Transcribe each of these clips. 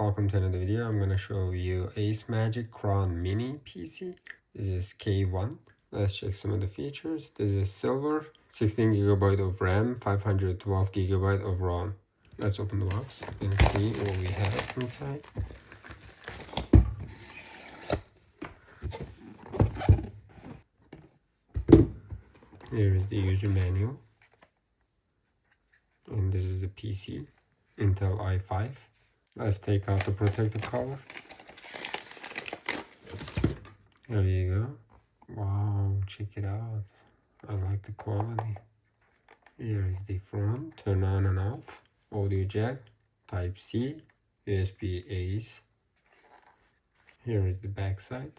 welcome to another video. I'm gonna show you ACEMAGIC Crown Mini PC. This is K1. Let's check some of the features. This is silver, 16 GB of RAM, 512 GB of ROM. Let's open the box and see what we have inside. Here is the user manual, and this is the PC, Intel i5. Let's take out the protective cover. There you go. Wow, check it out. I like the quality. Here is the front, turn on and off, audio jack, type C, USB ACE. Here is the back side.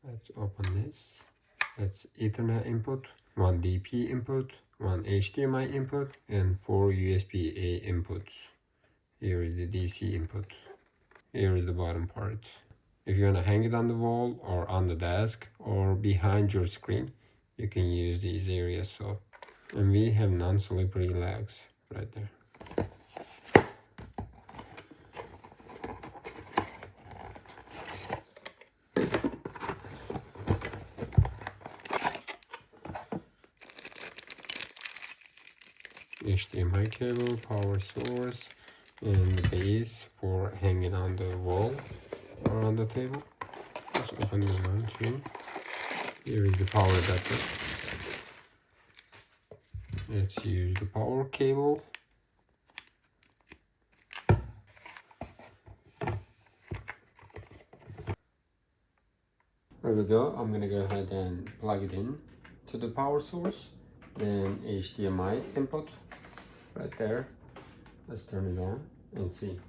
Let's open this. That's Ethernet input, 1 DP input, 1 HDMI input, and 4 USB-A inputs. Here is the DC input. Here is the bottom part. If you want to hang it on the wall or on the desk or behind your screen, you can use these areas. So, and we have non-slippery legs right there. HDMI cable, power source, and the base for hanging on the wall or on the table. Let's open this one too. Here is the power adapter. Let's use the power cable. There we go. I'm gonna go ahead and plug it in to the power source. Then HDMI input right there. Let's turn it on and see.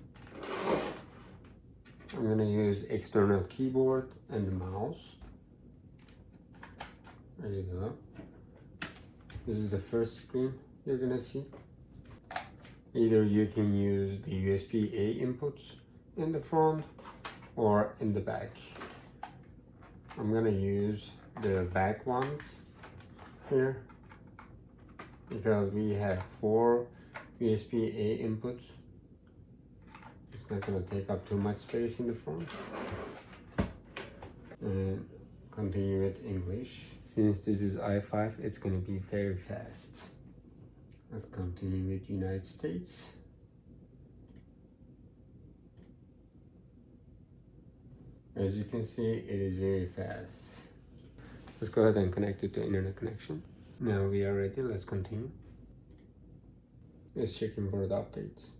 I'm gonna use external keyboard and the mouse. There you go. This is the first screen you're gonna see. Either you can use the USB-A inputs in the front or in the back. I'm gonna use the back ones here because we have 4 USB-A inputs. It's not gonna take up too much space in the front. And continue with English. Since this is i5, it's gonna be very fast. Let's continue with United States. As you can see, it is very fast. Let's go ahead and connect it to internet connection. Now we are ready, let's continue. Let's check in for the updates.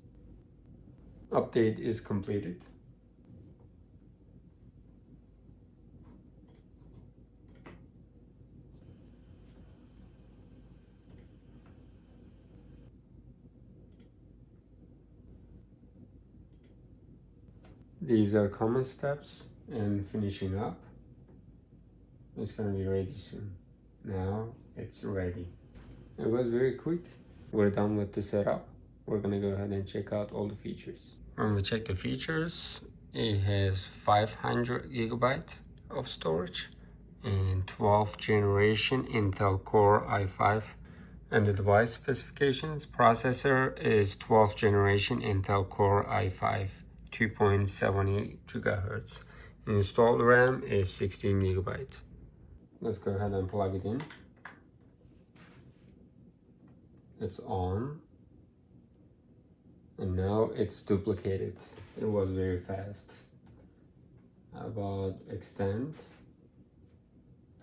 Update is completed. These are common steps and finishing up. It's gonna be ready soon. Now it's ready. It was very quick. We're done with the setup. We're gonna go ahead and check out all the features. When we check the features, it has 500 GB of storage and 12th generation Intel Core i5. And the device specifications, processor is 12th generation Intel Core i5, 2.78 GHz. Installed RAM is 16 GB. Let's go ahead and plug it in. It's on. And now it's duplicated. It was very fast. How about extend?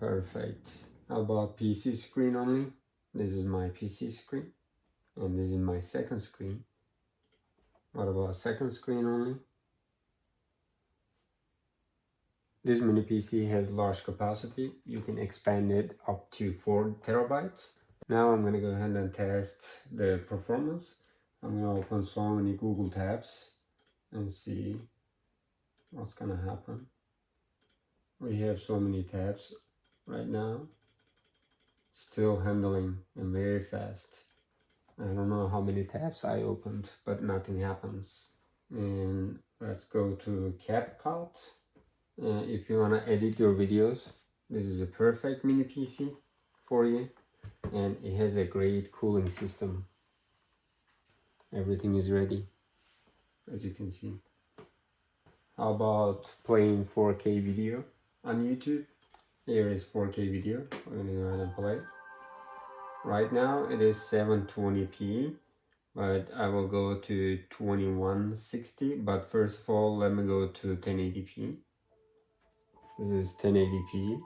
Perfect. How about PC screen only? This is my PC screen. And this is my second screen. What about second screen only? This mini PC has large capacity. You can expand it up to 4 terabytes. Now I'm gonna go ahead and test the performance. I'm gonna open so many Google tabs and see what's gonna happen. We have so many tabs right now. Still handling and very fast. I don't know how many tabs I opened, but nothing happens. And let's go to CapCut. If you wanna edit your videos, this is a perfect mini PC for you. And it has a great cooling system. Everything is ready, as you can see. How about playing 4K video on YouTube? Here is 4K video. We're gonna go ahead and play. Right now it is 720p, but I will go to 2160. But first of all, let me go to 1080p. This is 1080p.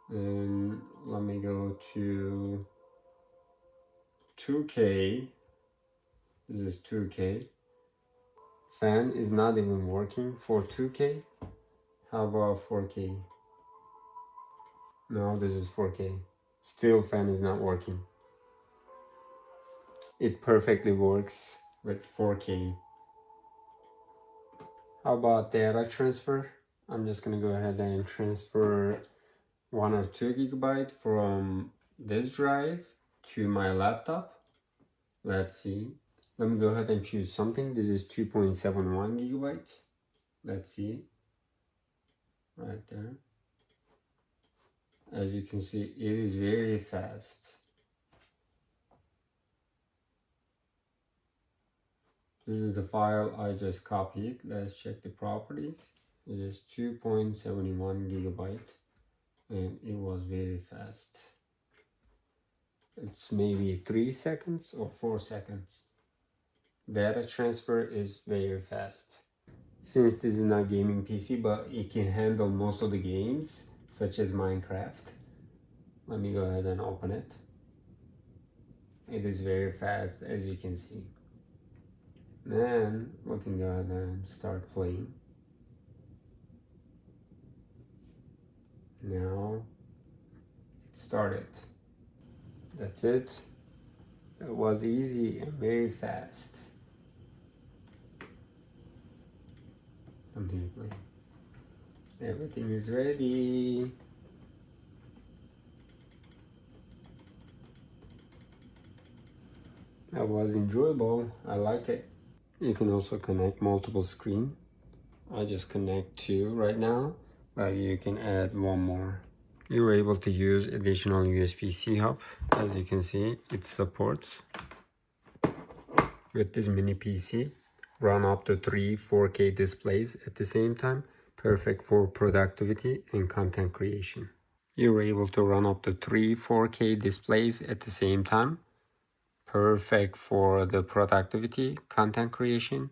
And let me go to 2K. This is 2K. Fan is not even working for 2K. How about 4K? No, this is 4K. Still fan is not working. It perfectly works with 4K. How about data transfer? I'm just gonna go ahead and transfer 1 or 2 gigabyte from this drive to my laptop. Let's see. Let me go ahead and choose something. This is 2.71 gigabytes. Let's see. Right there. As you can see, it is very fast. This is the file I just copied. Let's check the properties. This is 2.71 gigabyte and it was very fast. It's maybe 3 seconds or 4 seconds. Data transfer is very fast. Since this is not gaming PC, but it can handle most of the games, such as Minecraft. Let me go ahead and open it. It is very fast, as you can see. Then we can go ahead and start playing. Now it started. That's it. It was easy and very fast. Continue playing. Everything is ready. That was enjoyable. I like it. You can also connect multiple screens. I just connect 2 right now, but you can add 1 more. You're able to use additional USB-C hub. As you can see, it supports with this mini PC. Run up to 3 4K displays at the same time. Perfect for productivity and content creation. You're able to run up to 3 4K displays at the same time. Perfect for the productivity, content creation,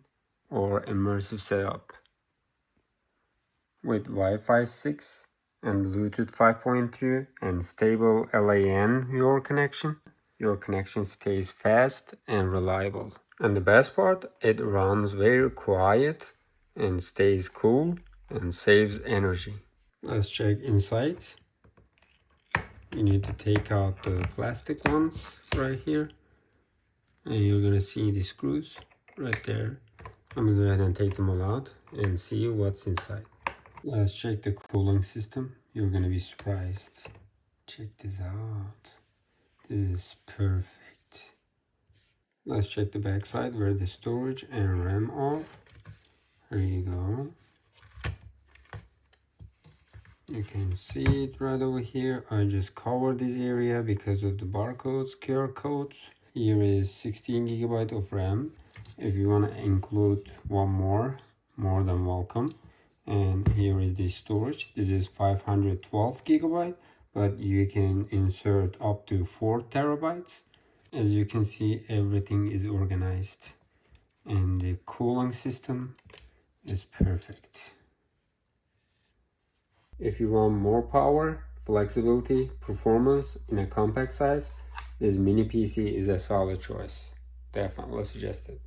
or immersive setup. With Wi-Fi 6 and Bluetooth 5.2 and stable LAN your connection stays fast and reliable. And the best part, it runs very quiet and stays cool and saves energy. Let's check inside. You need to take out the plastic ones right here. And you're gonna see the screws right there. I'm gonna go ahead and take them all out and see what's inside. Let's check the cooling system. You're gonna be surprised. Check this out. This is perfect. Let's check the back side where the storage and RAM are. Here you go. You can see it right over here. I just covered this area because of the barcodes, QR codes. Here is 16 gigabyte of RAM. If you want to include 1 more than welcome. And here is the storage. This is 512 gigabyte, but you can insert up to 4 terabytes. As you can see, everything is organized and the cooling system is perfect. If you want more power, flexibility, performance in a compact size, this mini PC is a solid choice. Definitely suggest it.